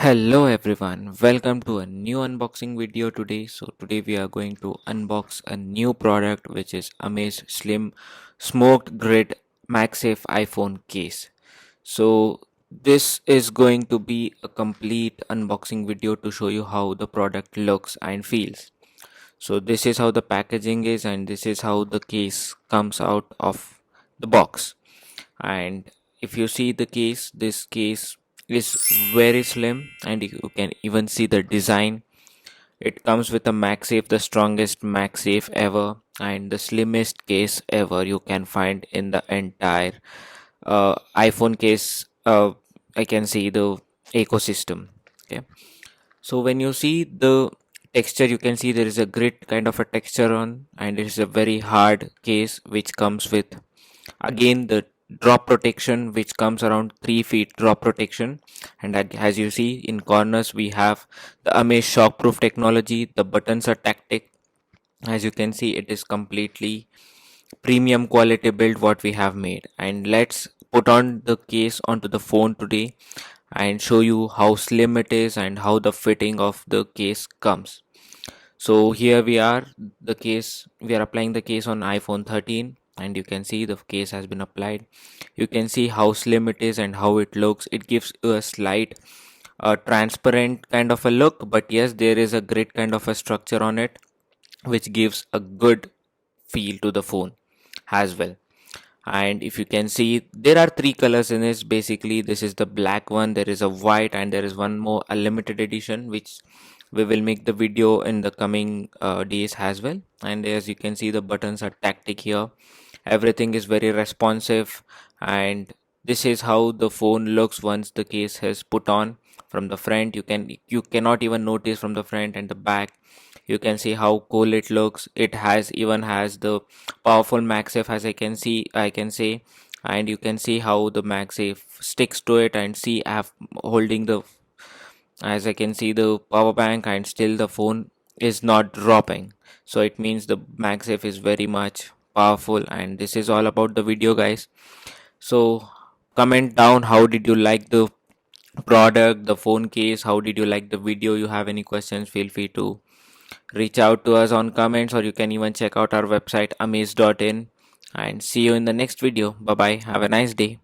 Hello everyone, welcome to a new unboxing video today. So today we are going to unbox a new product which is Amazg Slim Smoked Grid MagSafe iPhone case. So this is going to be a complete unboxing video to show you how the product looks and feels. So this is how the packaging is and this is how the case comes out of the box. And if you see the case, this case is very slim and you can even see the design. It comes with a MagSafe, the strongest MagSafe ever and the slimmest case ever you can find in the entire iPhone case. I can see the ecosystem. Okay, so when you see the texture, you can see there is a grit kind of a texture on, and it is a very hard case which comes with again the drop protection which comes around 3 feet drop protection. And as you see in corners we have the Amazg shockproof technology. The buttons are tactic. As you can see, it is completely premium quality build what we have made. And let's put on the case onto the phone today and show you how slim it is and how the fitting of the case comes. So here we are, the case, we are applying the case on iPhone 13 and you can see the case has been applied. You can see how slim it is and how it looks. It gives a slight transparent kind of a look, but yes, there is a great kind of a structure on it which gives a good feel to the phone as well. And if you can see, there are three colors in this. Basically, this is the black one, there is a white, and there is one more, a limited edition, which we will make the video in the coming days as well. And as you can see, the buttons are tactic here. Everything is very responsive, and this is how the phone looks once the case has put on. From the front, you cannot even notice from the front and the back. You can see how cool it looks. It has the powerful MagSafe, as I can say. And you can see how the MagSafe sticks to it, and see I have holding the, as I can see, the power bank, and still the phone is not dropping. So it means the MagSafe is very much powerful. And this is all about the video, guys. So comment down, how did you like the product, the phone case, how did you like the video? You have any questions, feel free to reach out to us on comments, or you can even check out our website amazg.in. And see you in the next video. Bye bye, have a nice day.